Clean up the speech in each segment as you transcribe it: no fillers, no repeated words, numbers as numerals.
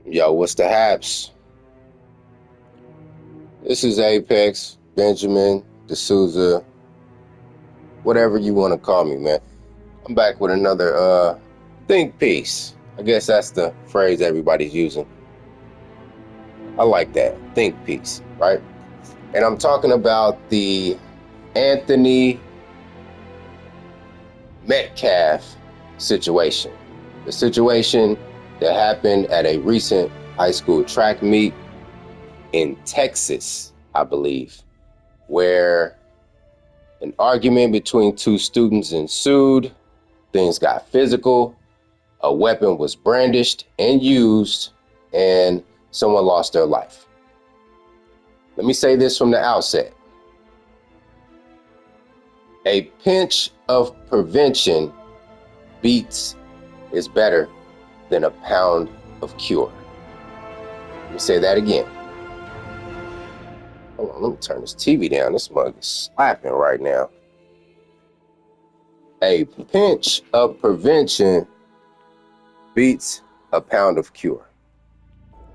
Yo, what's the haps? This is Apex, Benjamin, D'Souza, whatever you want to call me, man. I'm back with another think piece. I guess that's the phrase everybody's using. I like that. Think piece, right? And I'm talking about the Anthony Metcalf situation. The situation that happened at a recent high school track meet in Texas, I believe, where an argument between two students ensued. Things got physical. A weapon was brandished and used, and someone lost their life. Let me say this from the outset. A pinch of prevention is better than a pound of cure. Let me say that again. Hold on, let me turn this TV down. This mug is slapping right now. A pinch of prevention beats a pound of cure.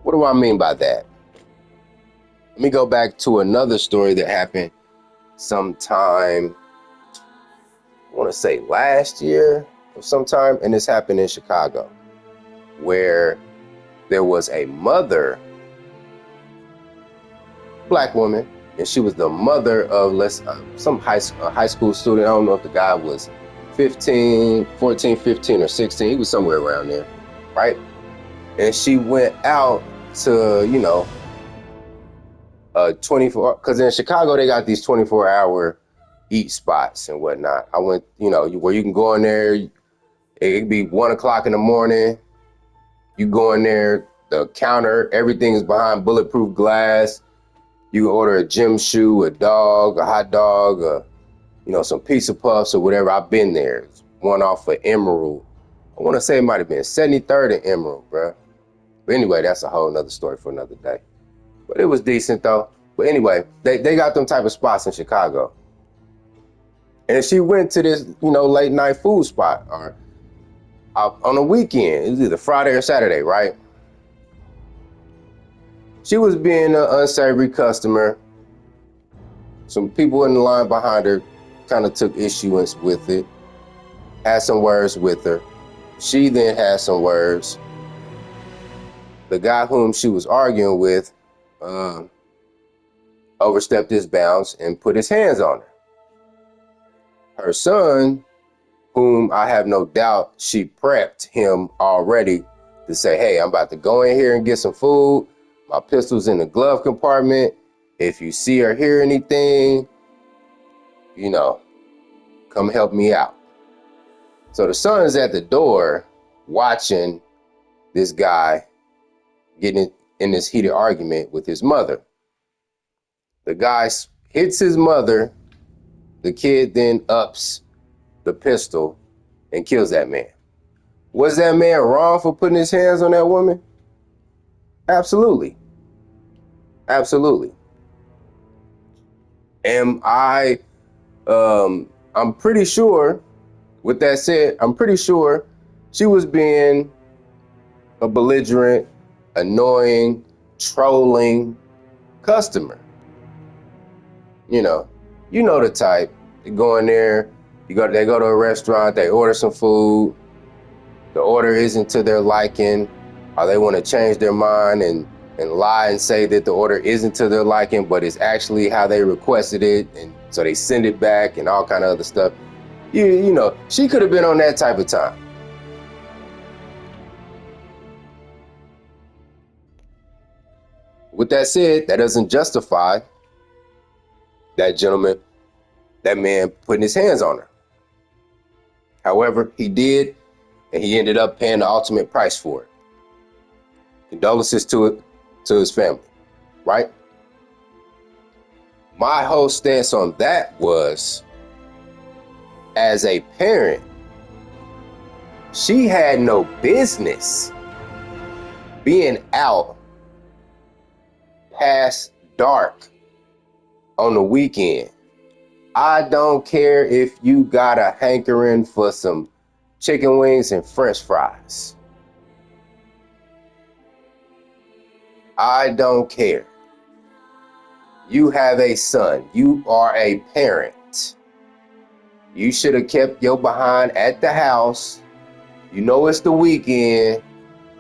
What do I mean by that? Let me go back to another story that happened sometime, I want to say last year or sometime, and this happened in Chicago, where there was a mother, black woman, and she was the mother of some high school student. I don't know if the guy was 14, 15, or 16. He was somewhere around there, right? And she went out to, 24, because in Chicago, they got these 24-hour eat spots and whatnot. I went, where you can go in there, it could be 1 o'clock in the morning. You go in there, the counter, everything is behind bulletproof glass. You can order a gym shoe, a dog, a hot dog, some pizza puffs or whatever. I've been there. It's one off of Emerald. I want to say it might have been 73rd and Emerald, bro. But anyway, that's a whole nother story for another day. But it was decent though. But anyway, they got them type of spots in Chicago. And she went to this, late night food spot or on a weekend. It was either Friday or Saturday, right? She was being an unsavory customer. Some people in the line behind her kind of took issuance with it, had some words with her. She then had some words. The guy whom she was arguing with overstepped his bounds and put his hands on her. Her son, whom I have no doubt she prepped him already to say, hey, I'm about to go in here and get some food. My pistol's in the glove compartment. If you see or hear anything, come help me out. So the son's at the door watching this guy getting in this heated argument with his mother. The guy hits his mother. The kid then ups the pistol and kills that man. Was that man wrong for putting his hands on that woman? Absolutely. Absolutely. I'm pretty sure, with that said, I'm pretty sure she was being a belligerent, annoying, trolling customer. You know the type. They go in there, they go to a restaurant, they order some food, the order isn't to their liking, or they want to change their mind and lie and say that the order isn't to their liking, but it's actually how they requested it, and so they send it back and all kind of other stuff. She could have been on that type of time. With that said, that doesn't justify that man putting his hands on her. However, he did, and he ended up paying the ultimate price for it. Condolences to his family, right? My whole stance on that was, as a parent, she had no business being out past dark on the weekend. I don't care if you got a hankering for some chicken wings and french fries. I don't care. You have a son. You are a parent. You should have kept your behind at the house. You know it's the weekend.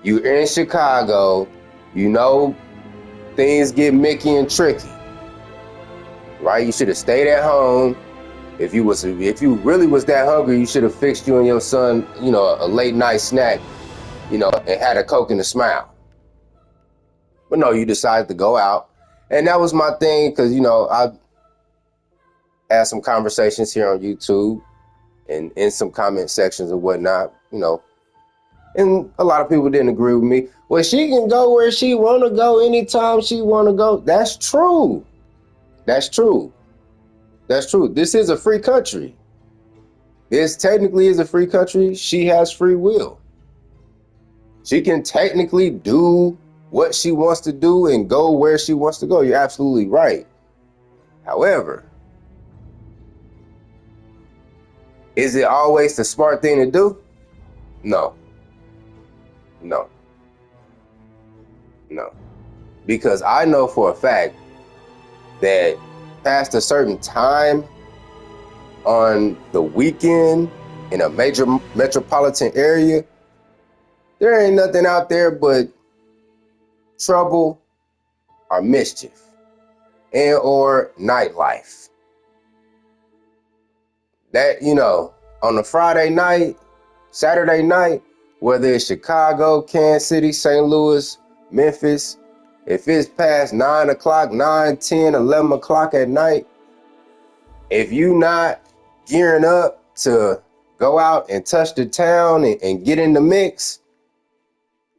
You're in Chicago. You know things get Mickey and tricky. Right? You should have stayed at home. If you really was that hungry, you should have fixed you and your son, a late night snack, and had a Coke and a smile. But no, you decided to go out. And that was my thing, because, I had some conversations here on YouTube and in some comment sections and whatnot, and a lot of people didn't agree with me. Well, she can go where she want to go anytime she want to go. That's true. That's true. That's true. This is a free country. This technically is a free country. She has free will. She can technically do what she wants to do and go where she wants to go. You're absolutely right. However, is it always the smart thing to do? No. Because I know for a fact that past a certain time on the weekend in a major metropolitan area, there ain't nothing out there but trouble or mischief and or nightlife. That, on a Friday night, Saturday night, whether it's Chicago, Kansas City, St. Louis, Memphis, if it's past 9 o'clock, 9, 10, 11 o'clock at night, if you not gearing up to go out and touch the town and get in the mix,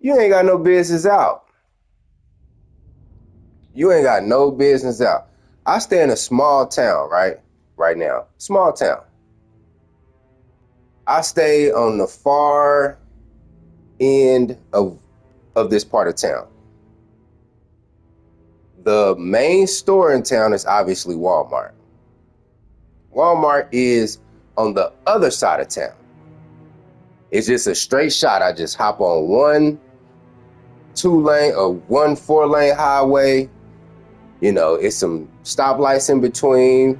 you ain't got no business out. You ain't got no business out. I stay in a small town, right now. Small town. I stay on the far end of this part of town. The main store in town is obviously Walmart. Walmart is on the other side of town. It's just a straight shot. I just hop on one 2-lane or one 4-lane highway. It's some stoplights in between.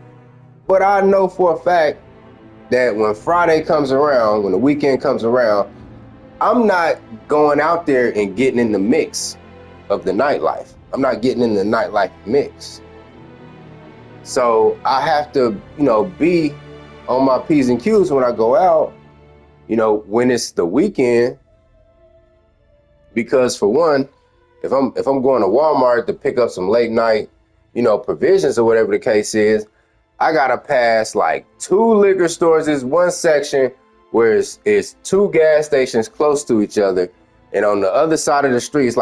But I know for a fact that when Friday comes around, when the weekend comes around, I'm not going out there and getting in the mix of the nightlife. I'm not getting in the nightlife mix. So I have to, be on my P's and Q's when I go out, when it's the weekend. Because for one, if I'm going to Walmart to pick up some late night, provisions or whatever the case is, I gotta pass like 2 liquor stores. There's one section where it's 2 gas stations close to each other, and on the other side of the street,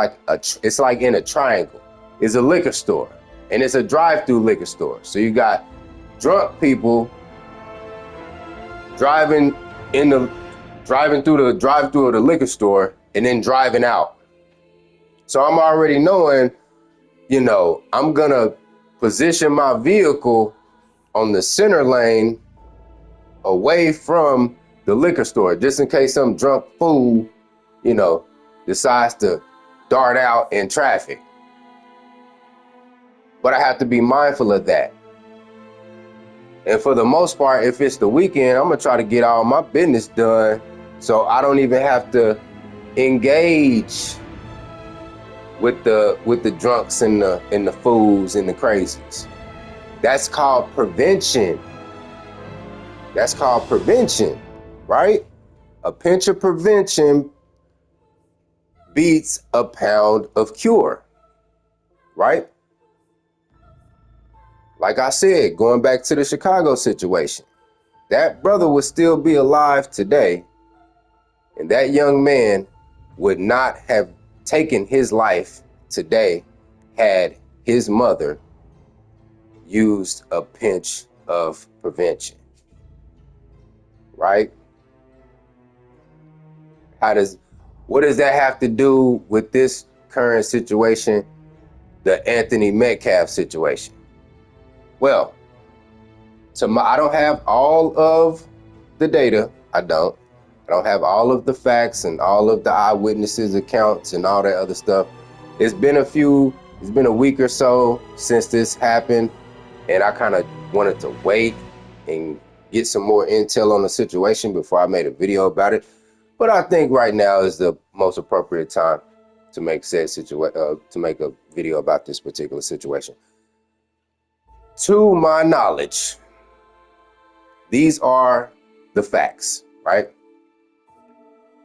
it's like in a triangle, is a liquor store, and it's a drive-through liquor store. So you got drunk people driving through the drive-through of the liquor store and then driving out. So I'm already knowing, I'm gonna position my vehicle on the center lane away from the liquor store, just in case some drunk fool, decides to dart out in traffic. But I have to be mindful of that. And for the most part, if it's the weekend, I'm gonna try to get all my business done so I don't even have to engage with the drunks and the fools and the crazies. That's called prevention. That's called prevention, right? A pinch of prevention beats a pound of cure, right? Like I said, going back to the Chicago situation, that brother would still be alive today, and that young man would not have taken his life today had his mother used a pinch of prevention, right? What does that have to do with this current situation, the Anthony Metcalf situation? Well, I don't have all of the data. I don't have all of the facts and all of the eyewitnesses accounts and all that other stuff. It's been a week or so since this happened, and I kind of wanted to wait and get some more intel on the situation before I made a video about it. But I think right now is the most appropriate time to make a video about this particular situation. To my knowledge, these are the facts, right?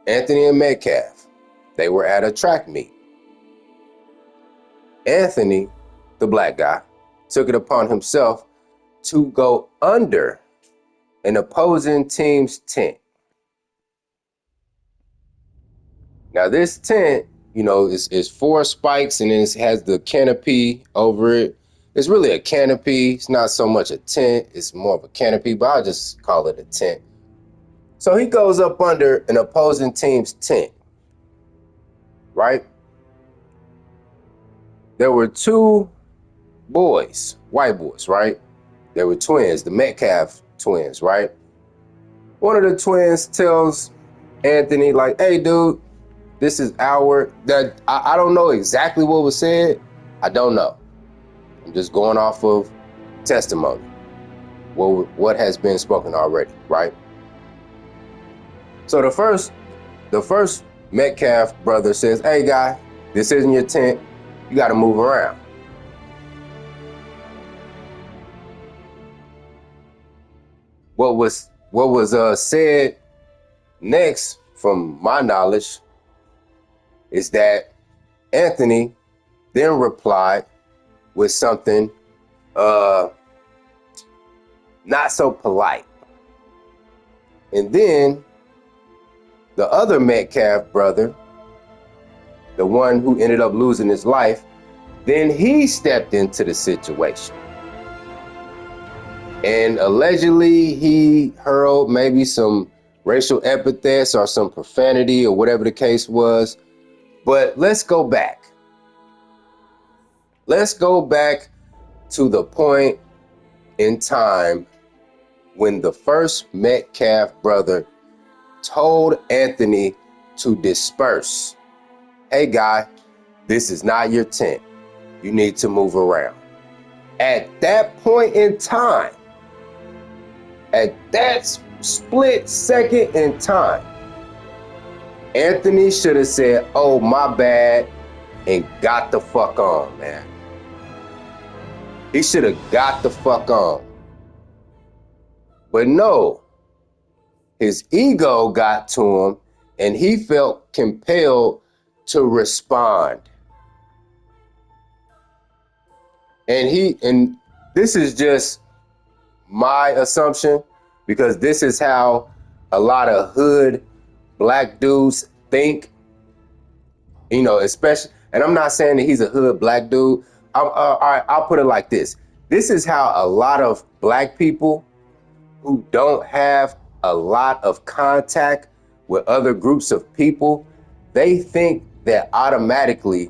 Anthony and Metcalf, they were at a track meet. Anthony, the black guy, took it upon himself to go under an opposing team's tent. Now this tent, is four spikes, and then it has the canopy over it. It's really a canopy. It's not so much a tent. It's more of a canopy, but I'll just call it a tent. So he goes up under an opposing team's tent, right? There were two boys, white boys, right? They were twins, the Metcalf twins, right? One of the twins tells Anthony, like, hey, dude, this is I don't know exactly what was said. I don't know. I'm just going off of testimony. What has been spoken already, right? So the first Metcalf brother says, hey, guy, this isn't your tent. You got to move around. What was said next, from my knowledge, is that Anthony then replied with something not so polite. And then the other Metcalf brother, the one who ended up losing his life, then he stepped into the situation. And allegedly he hurled maybe some racial epithets or some profanity or whatever the case was. But let's go back. Let's go back to the point in time when the first Metcalf brother told Anthony to disperse. Hey, guy, this is not your tent. You need to move around. At that point in time, at that split second in time, Anthony should have said, oh, my bad, and got the fuck on, man. He should have got the fuck on. But no, his ego got to him, and he felt compelled to respond. And this is just my assumption, because this is how a lot of hood black dudes think, especially, and I'm not saying that he's a hood black dude. All right, I'll put it like this. This is how a lot of black people who don't have a lot of contact with other groups of people, they think that automatically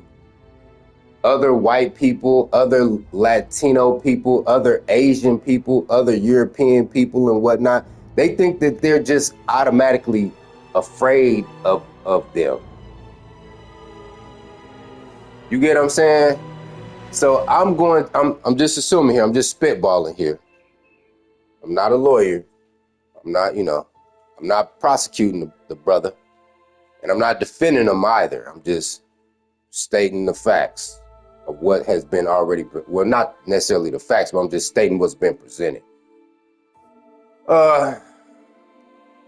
other white people, other Latino people, other Asian people, other European people and whatnot, they think that they're just automatically afraid of them. You get what I'm saying? So I'm just assuming here, I'm just spitballing here. I'm not a lawyer. I'm not prosecuting the brother, and I'm not defending him either. I'm just stating the facts of what has been already, well, not necessarily the facts, but I'm just stating what's been presented.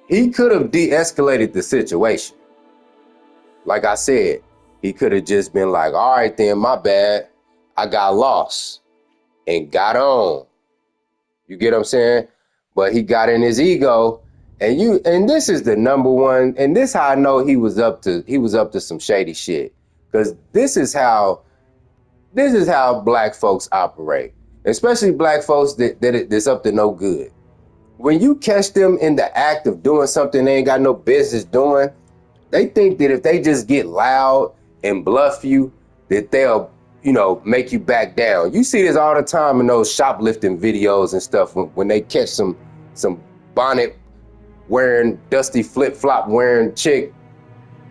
He could have de-escalated the situation. Like I said, he could have just been like, all right then, my bad. I got lost and got on. You get what I'm saying? But he got in his ego, and this is the number one, and this how I know he was up to some shady shit. Because this is how black folks operate, especially black folks that's up to no good. When you catch them in the act of doing something they ain't got no business doing, they think that if they just get loud and bluff you, that they'll, make you back down. You see this all the time in those shoplifting videos and stuff when they catch some bonnet wearing, dusty flip-flop wearing chick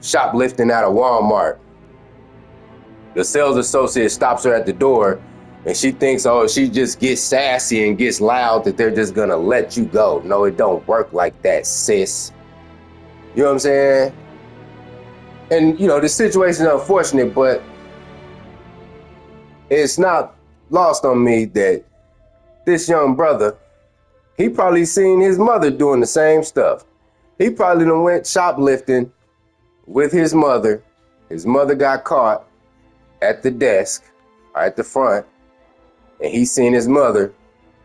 shoplifting out of Walmart. The sales associate stops her at the door, and she thinks, oh, she just gets sassy and gets loud that they're just gonna let you go. No, it don't work like that, sis. You know what I'm saying? And the situation is unfortunate, but it's not lost on me that this young brother, he probably seen his mother doing the same stuff. He probably done went shoplifting with his mother. His mother got caught at the desk, or at the front, and he seen his mother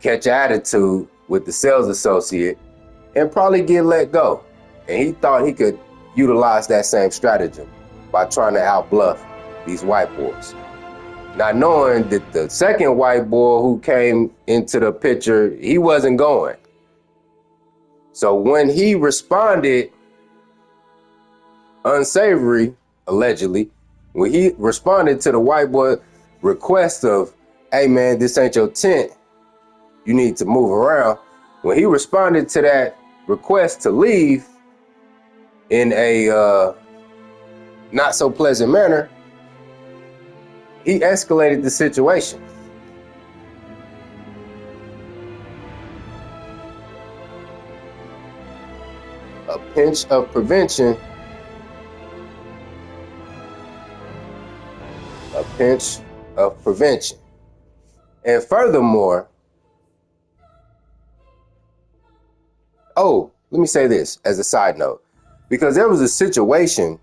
catch attitude with the sales associate and probably get let go. And he thought he could utilize that same stratagem by trying to outbluff these white boys. Not knowing that the second white boy who came into the picture, he wasn't going. So when he responded unsavory, allegedly, when he responded to the white boy request of, hey man, this ain't your tent, you need to move around. When he responded to that request to leave in a not so pleasant manner, he escalated the situation. A pinch of prevention, a pinch of prevention. And furthermore, let me say this as a side note, because there was a situation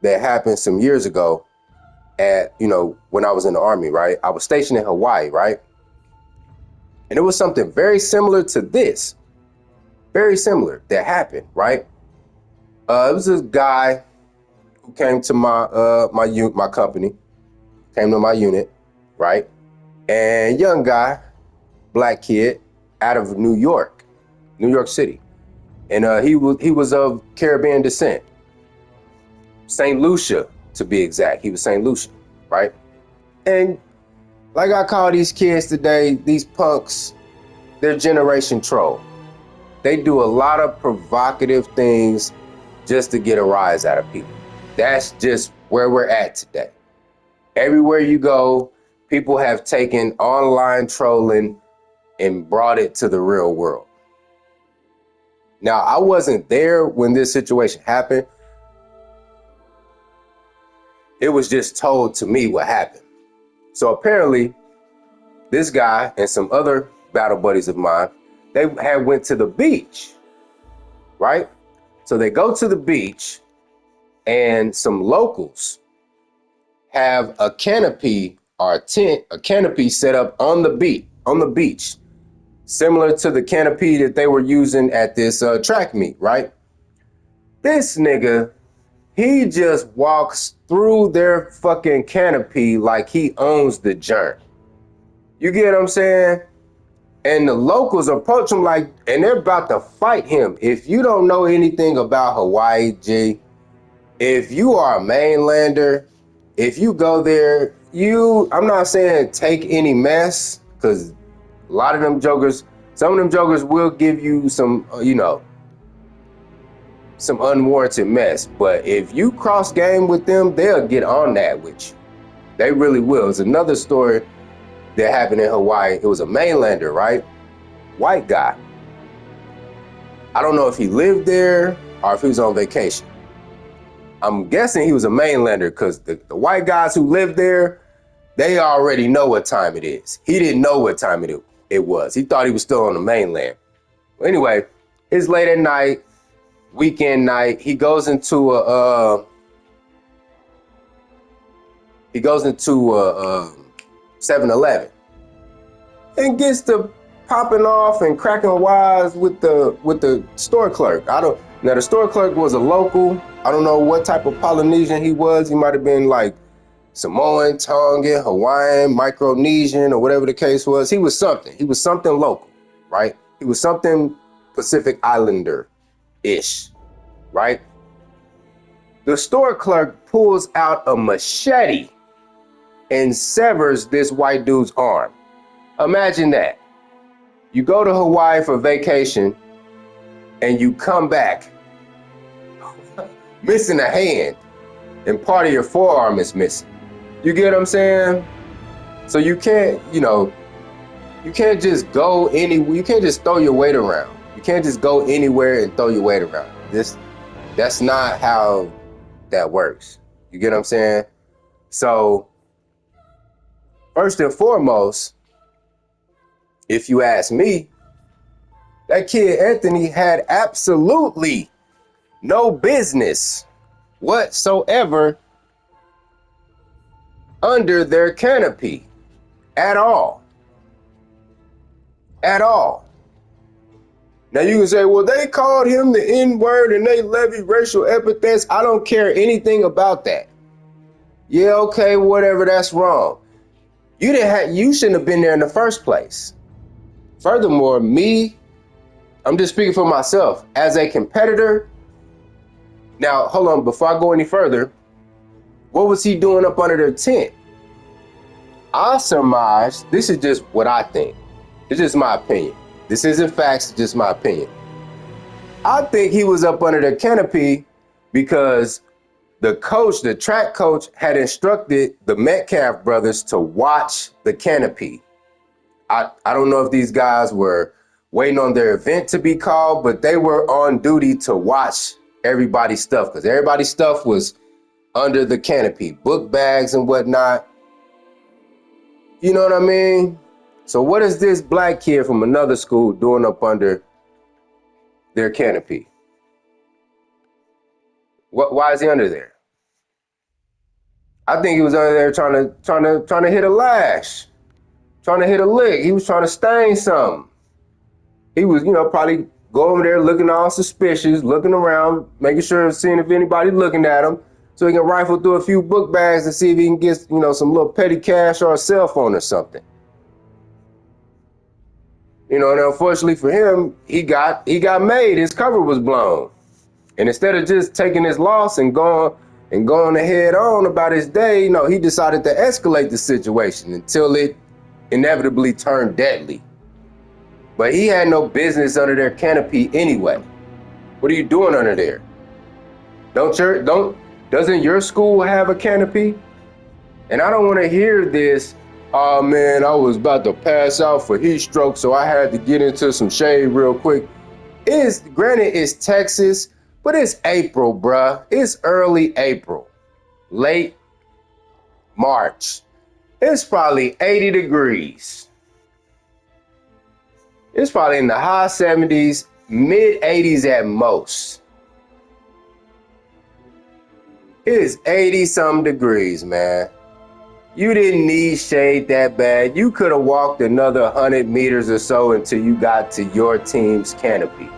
that happened some years ago at, when I was in the Army, right? I was stationed in Hawaii, right? And it was something very similar to this, very similar that happened, right? It was a guy who came to my company, came to my unit, right? And young guy, black kid, out of New York City. And he was of Caribbean descent. St. Lucia, to be exact. He was St. Lucia, right? And like I call these kids today, these punks, they're generation troll. They do a lot of provocative things just to get a rise out of people. That's just where we're at today. Everywhere you go, people have taken online trolling and brought it to the real world. Now, I wasn't there when this situation happened. It was just told to me what happened. So apparently, this guy and some other battle buddies of mine, they had went to the beach, right? So they go to the beach, and some locals have a canopy or a canopy set up on the beach, similar to the canopy that they were using at this track meet, right? This nigga, he just walks through their fucking canopy like he owns the joint. You get what I'm saying? And the locals approach him and they're about to fight him. If you don't know anything about Hawaii, G, if you are a mainlander, if you go there, I'm not saying take any mess, because a lot of them jokers, some of them jokers will give you some, some unwarranted mess. But if you cross game with them, they'll get on that with you. They really will. It's another story that happened in Hawaii. It was a mainlander, right? White guy. I don't know if he lived there or if he was on vacation. I'm guessing he was a mainlander because the white guys who lived there, they already know what time it is. He didn't know what time it was. He thought he was still on the mainland. Well, anyway, it's late at night, weekend night. He goes into a 7-Eleven and gets to popping off and cracking wise with the store clerk. Now the store clerk was a local. I don't know what type of Polynesian he was. He might have been like Samoan, Tongan, Hawaiian, Micronesian, or whatever the case was. He was something. He was something local, right? He was something Pacific Islander-ish, right? The store clerk pulls out a machete and severs this white dude's arm. Imagine that. You go to Hawaii for vacation and you come back missing a hand and part of your forearm is missing. You get what I'm saying? So you can't, you can't just go anywhere. You can't just throw your weight around. You can't just go anywhere and throw your weight around. That's not how that works. You get what I'm saying? So first and foremost, if you ask me, that kid Anthony had absolutely no business whatsoever under their canopy at all. At all. Now you can say, well, they called him the N-word and they levied racial epithets. I don't care anything about that. Yeah, okay, whatever, that's wrong. You shouldn't have been there in the first place. Furthermore, I'm just speaking for myself. As a competitor, now hold on, before I go any further, what was he doing up under their tent? I surmise, this is just what I think. It's just my opinion. This isn't facts, it's just my opinion. I think he was up under the canopy because the track coach, had instructed the Metcalf brothers to watch the canopy. I don't know if these guys were waiting on their event to be called, but they were on duty to watch everybody's stuff because everybody's stuff was under the canopy, book bags and whatnot. You know what I mean? So what is this black kid from another school doing up under their canopy? Why is he under there? I think he was under there trying to hit a lash, trying to hit a lick. He was trying to stain something. He was, probably go over there looking all suspicious, looking around, making sure, seeing if anybody's looking at him, so he can rifle through a few book bags and see if he can get, some little petty cash or a cell phone or something. And unfortunately for him, he got made. His cover was blown. And instead of just taking his loss and going ahead on about his day, he decided to escalate the situation until it inevitably turned deadly. But he had no business under their canopy anyway. What are you doing under there? Doesn't your school have a canopy? And I don't want to hear this, oh man, I was about to pass out for heat stroke, so I had to get into some shade real quick. Granted, it's Texas, but it's April, bruh. It's early April, late March. It's probably 80 degrees. It's probably in the high 70s, mid 80s at most. It is 80 some degrees, man. You didn't need shade that bad. You could have walked another 100 meters or so until you got to your team's canopy.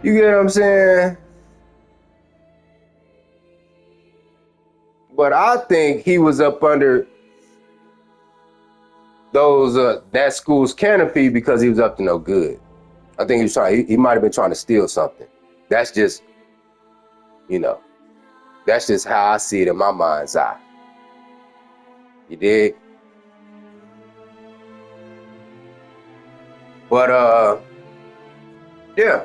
You get what I'm saying? But I think he was up under that school's canopy because he was up to no good. I think he might have been trying to steal something. That's just, that's just how I see it in my mind's eye. You dig? But yeah.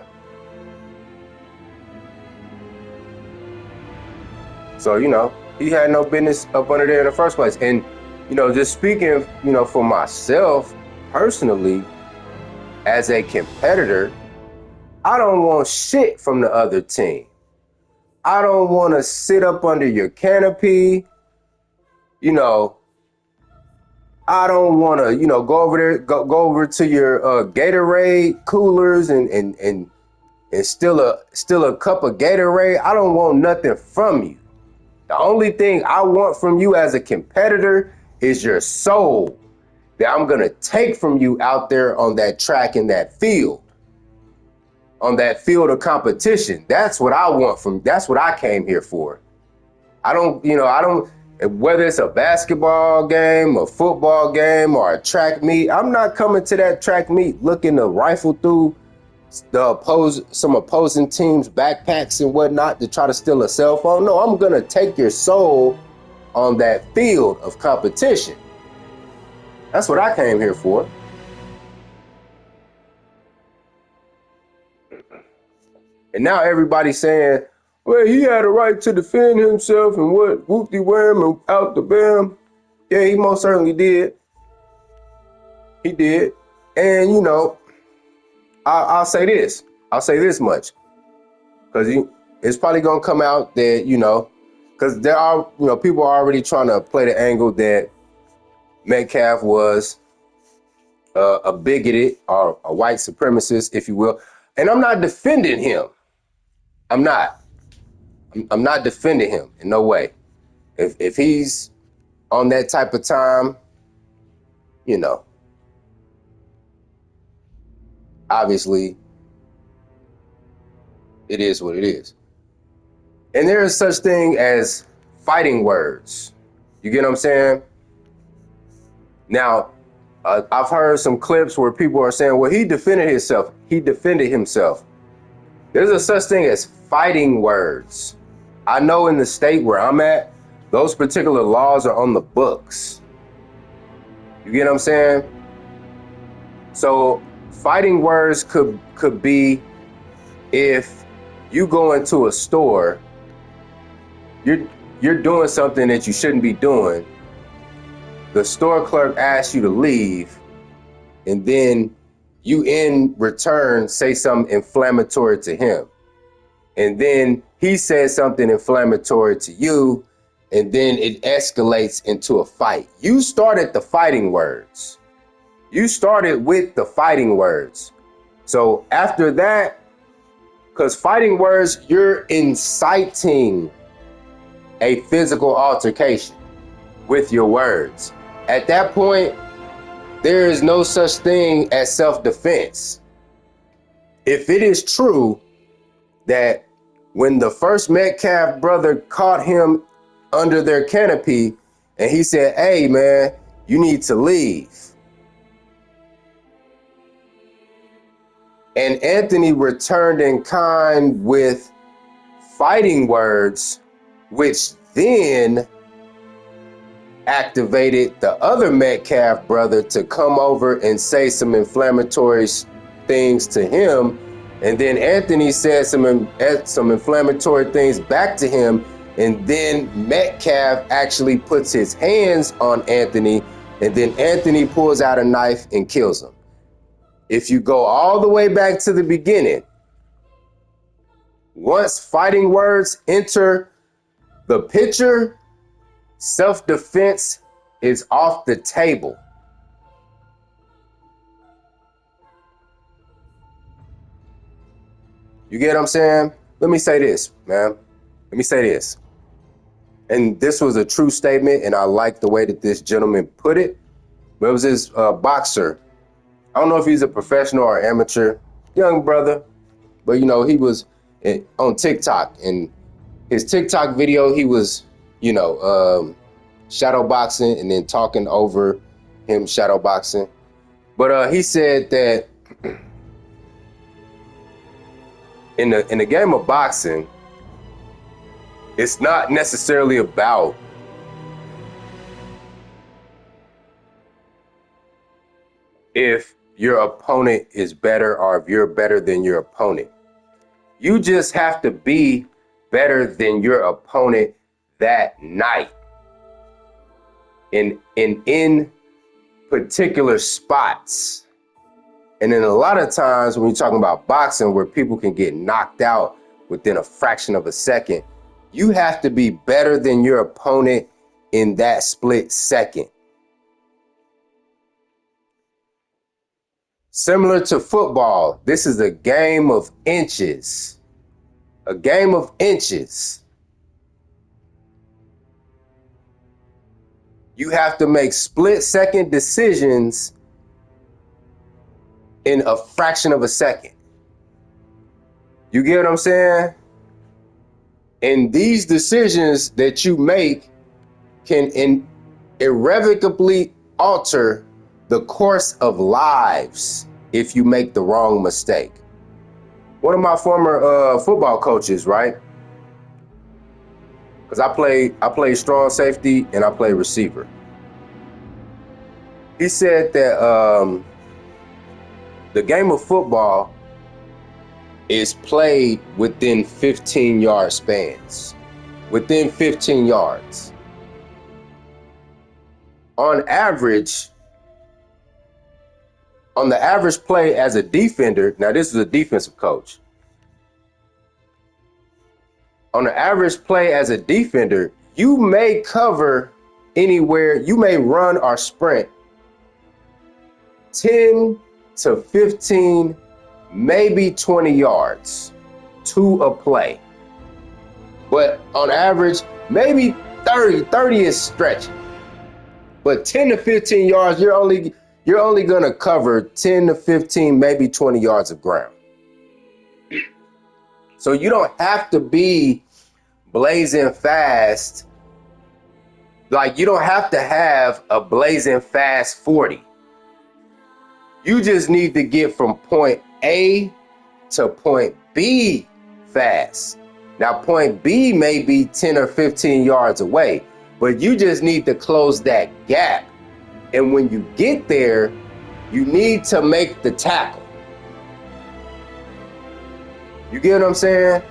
So, he had no business up under there in the first place. And, just speaking, for myself personally, as a competitor, I don't want shit from the other team. I don't want to sit up under your canopy. I don't want to, go over there, go over to your Gatorade coolers and steal a cup of Gatorade. I don't want nothing from you. The only thing I want from you as a competitor is your soul that I'm going to take from you out there on that track in that field, on that field of competition. That's what I want that's what I came here for. Whether it's a basketball game, a football game, or a track meet, I'm not coming to that track meet looking to rifle through some opposing teams' backpacks and whatnot to try to steal a cell phone. No, I'm gonna take your soul on that field of competition. That's what I came here for. And now everybody's saying, well, he had a right to defend himself and what whoopty wham and out the bam. Yeah, he most certainly did. He did. And I'll say this. I'll say this much. Because it's probably gonna come out that, because there are, people are already trying to play the angle that Metcalf was a bigoted or a white supremacist, if you will. And I'm not defending him. I'm not. I'm not defending him in no way. If he's on that type of time, obviously it is what it is. And there is such thing as fighting words. You get what I'm saying? Now, I've heard some clips where people are saying, well, he defended himself. He defended himself. There's a such thing as fighting words. I know in the state where I'm at, those particular laws are on the books. You get what I'm saying? So fighting words could be if you go into a store, you're doing something that you shouldn't be doing. The store clerk asks you to leave, and then you in return say something inflammatory to him. And then he says something inflammatory to you, and then it escalates into a fight. You started the fighting words. You started with the fighting words. So after that, because fighting words, you're inciting a physical altercation with your words. At that point, there is no such thing as self-defense. If it is true that when the first Metcalf brother caught him under their canopy and he said, hey man, you need to leave. And Anthony returned in kind with fighting words, which then activated the other Metcalf brother to come over and say some inflammatory things to him. And then Anthony said some inflammatory things back to him. And then Metcalf actually puts his hands on Anthony. And then Anthony pulls out a knife and kills him. If you go all the way back to the beginning, once fighting words enter the picture, self-defense is off the table. You get what I'm saying? Let me say this, man. Let me say this. And this was a true statement, and I like the way that this gentleman put it. But it was this boxer. I don't know if he's a professional or amateur, young brother. But, he was on TikTok. And his TikTok video, he was, shadow boxing and then talking over him shadow boxing. But he said that in the game of boxing, it's not necessarily about if your opponent is better or if you're better than your opponent. You just have to be better than your opponent that night. In particular spots. And then a lot of times when you're talking about boxing where people can get knocked out within a fraction of a second, you have to be better than your opponent in that split second. Similar to football, this is a game of inches. A game of inches. You have to make split-second decisions in a fraction of a second. You get what I'm saying? And these decisions that you make can irrevocably alter the course of lives if you make the wrong mistake. One of my former football coaches, right? Because I play strong safety and I play receiver. He said that the game of football is played within 15-yard spans. Within 15 yards. On average, on the average play as a defender, now this is a defensive coach. On the average play as a defender, you may cover anywhere, you may run or sprint 10 to 15, maybe 20 yards to a play. But on average, maybe 30 is stretching. But 10 to 15 yards, you're only gonna cover 10 to 15, maybe 20 yards of ground. So you don't have to be blazing fast. Like, you don't have to have a blazing fast 40. You just need to get from point A to point B fast. Now, point B may be 10 or 15 yards away, but you just need to close that gap. And when you get there, you need to make the tackle. You get what I'm saying?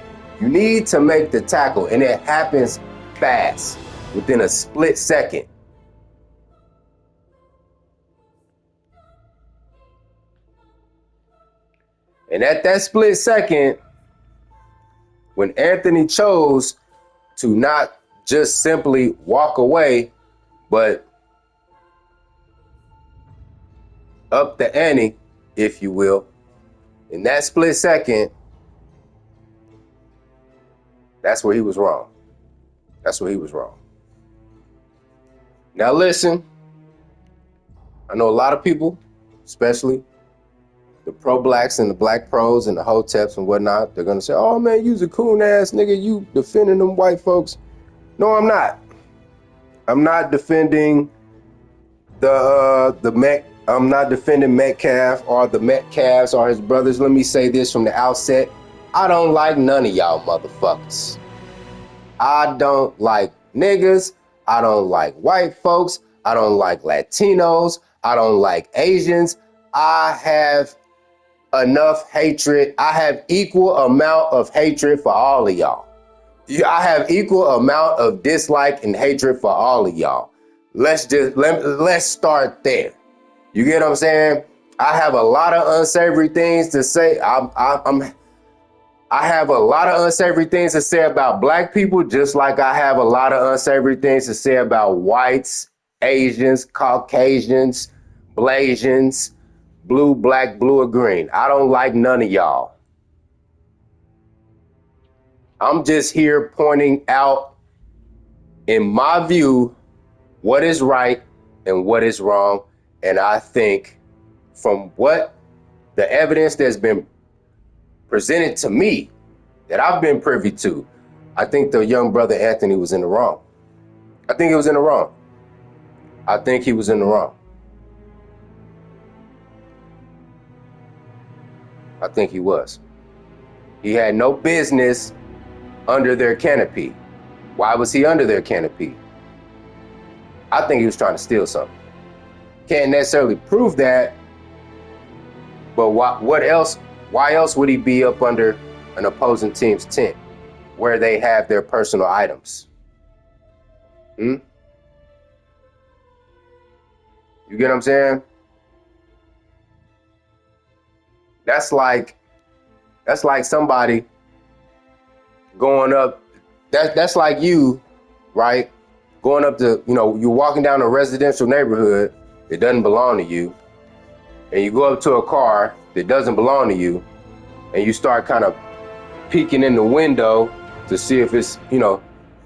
You need to make the tackle, and it happens fast, within a split second. And at that split second, when Anthony chose to not just simply walk away, but up the ante, if you will, in that split second, that's where he was wrong. That's where he was wrong. Now listen, I know a lot of people, especially the pro-blacks and the black pros and the hoteps and whatnot, they're gonna say, oh man, you's a coon ass nigga, you defending them white folks. No, I'm not. I'm not defending I'm not defending Metcalf or the Metcalfs or his brothers. Let me say this from the outset. I don't like none of y'all motherfuckers. I don't like niggas. I don't like white folks. I don't like Latinos. I don't like Asians. I have enough hatred. I have equal amount of hatred for all of y'all. I have equal amount of dislike and hatred for all of y'all. Let's start there. You get what I'm saying? I have a lot of unsavory things to say. I have a lot of unsavory things to say about black people, just like I have a lot of unsavory things to say about whites, Asians, Caucasians, Blasians, blue, black, blue, or green. I don't like none of y'all. I'm just here pointing out, in my view, what is right and what is wrong. And I think from what the evidence that's been presented to me, that I've been privy to, I think the young brother Anthony was in the wrong. I think he was in the wrong. I think he was in the wrong. I think he was. He had no business under their canopy. Why was he under their canopy? I think he was trying to steal something. Can't necessarily prove that, but what else? Why else would he be up under an opposing team's tent where they have their personal items? You get what I'm saying? That's like somebody going up. That's like you, right? Going up to, you're walking down a residential neighborhood that doesn't belong to you, and you go up to a car that doesn't belong to you, and you start kind of peeking in the window to see if it's,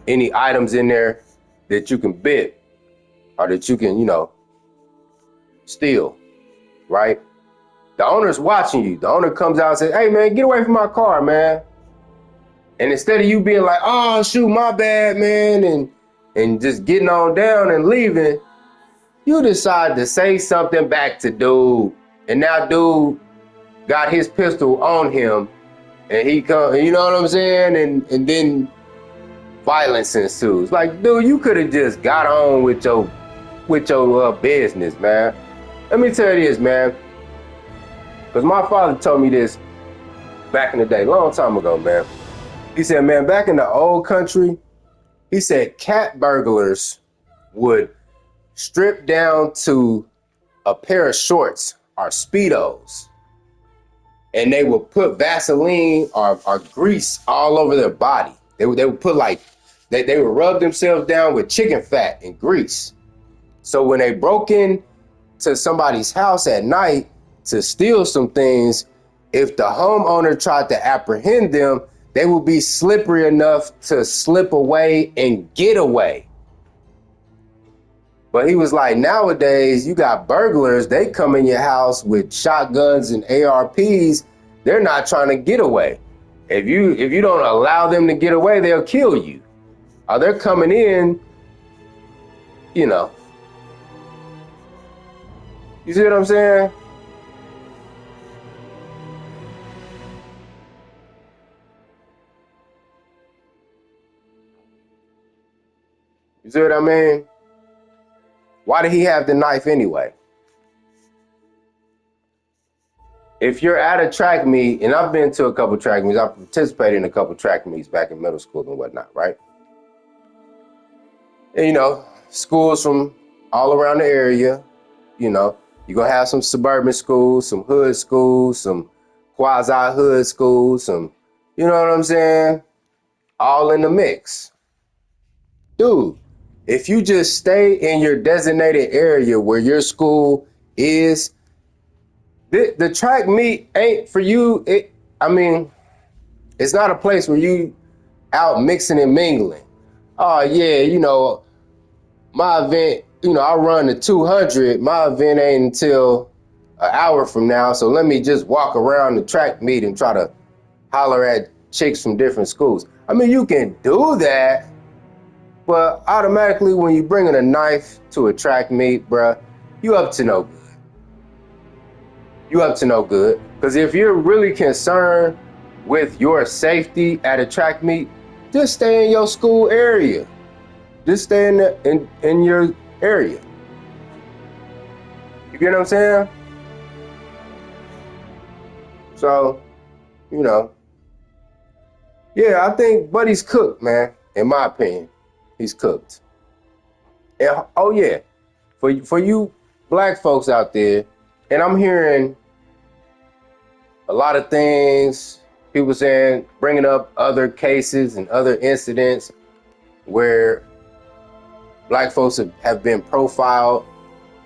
any items in there that you can bid or that you can, steal, right? The owner's watching you. The owner comes out and says, hey man, get away from my car, man. And instead of you being like, oh shoot, my bad, man, and just getting on down and leaving, you decide to say something back to dude. And now dude got his pistol on him, and he come, you know what I'm saying? And then violence ensues. Like, dude, you could have just got on with your business, man. Let me tell you this, man. Because my father told me this back in the day, long time ago, man. He said, man, back in the old country, he said cat burglars would strip down to a pair of shorts or Speedos, and they would put Vaseline or grease all over their body. They would put like, they would rub themselves down with chicken fat and grease. So when they broke in to somebody's house at night to steal some things, if the homeowner tried to apprehend them, they would be slippery enough to slip away and get away. But he was like, nowadays, you got burglars, they come in your house with shotguns and ARPs. They're not trying to get away. If you don't allow them to get away, they'll kill you. Or they're coming in, you know. You see what I'm saying? You see what I mean? Why did he have the knife anyway? If you're at a track meet, and I've been to a couple track meets, I've participated in a couple track meets back in middle school and whatnot, right? And you know, schools from all around the area, you know, you're gonna have some suburban schools, some hood schools, some quasi-hood schools, some, you know what I'm saying? All in the mix. Dude, if you just stay in your designated area where your school is, the track meet ain't for you. I mean, it's not a place where you out mixing and mingling. Oh yeah, you know, my event, you know, I run the 200. My event ain't until an hour from now, so let me just walk around the track meet and try to holler at chicks from different schools. I mean, you can do that, but automatically when you bringing a knife to a track meet, bruh, you up to no good. You up to no good. Because if you're really concerned with your safety at a track meet, just stay in your school area. Just stay in your area. You get what I'm saying? So, you know, yeah, I think Buddy's cooked, man. In my opinion, he's cooked. And, oh yeah, for you black folks out there, and I'm hearing a lot of things, people saying, bringing up other cases and other incidents where black folks have been profiled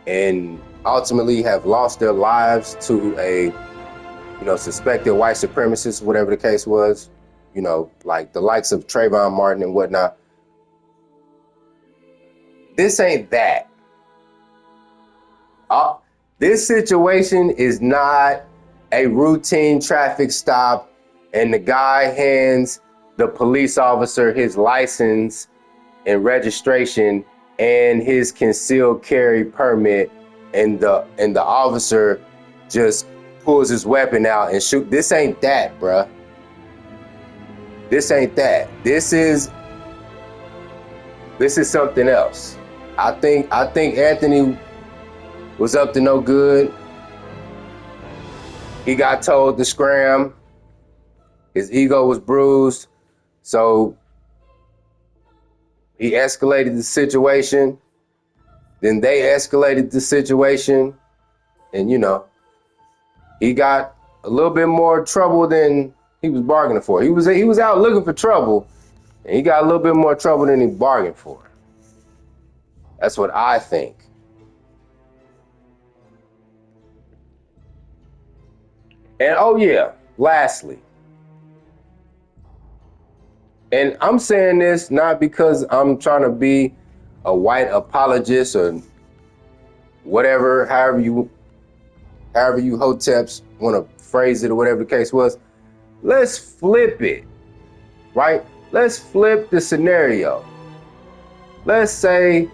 and ultimately have lost their lives to a, you know, suspected white supremacist, whatever the case was, you know, like the likes of Trayvon Martin and whatnot. This ain't that. This situation is not a routine traffic stop and the guy hands the police officer his license and registration and his concealed carry permit, and the officer just pulls his weapon out and shoot. This ain't that, bruh. This ain't that. This is something else. I think Anthony was up to no good. He got told to scram. His ego was bruised. So he escalated the situation. Then they escalated the situation. And, you know, he got a little bit more trouble than he was bargaining for. He was out looking for trouble, and he got a little bit more trouble than he bargained for. That's what I think. And oh yeah, lastly, and I'm saying this not because I'm trying to be a white apologist or whatever, however you hoteps want to phrase it or whatever the case was. Let's flip it, right? Let's flip the scenario. Let's say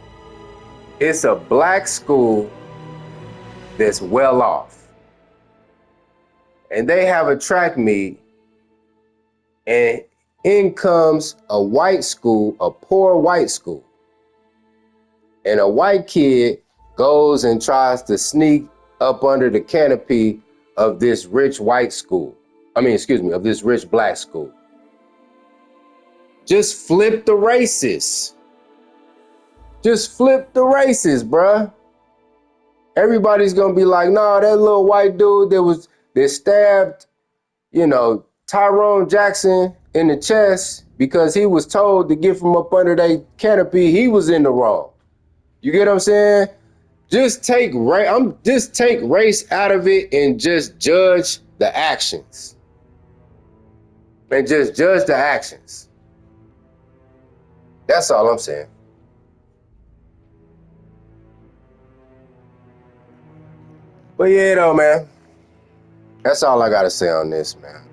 it's a black school that's well off, and they have a track meet, and in comes a white school, a poor white school, and a white kid goes and tries to sneak up under the canopy of this rich white school. Of this rich black school. Just flip the races. Just flip the races, bruh. Everybody's gonna be like, nah, that little white dude that stabbed, Tyrone Jackson in the chest because he was told to get from up under their canopy, he was in the wrong. You get what I'm saying? Just take race out of it and just judge the actions. And just judge the actions. That's all I'm saying. But yeah, though, man. That's all I gotta say on this, man.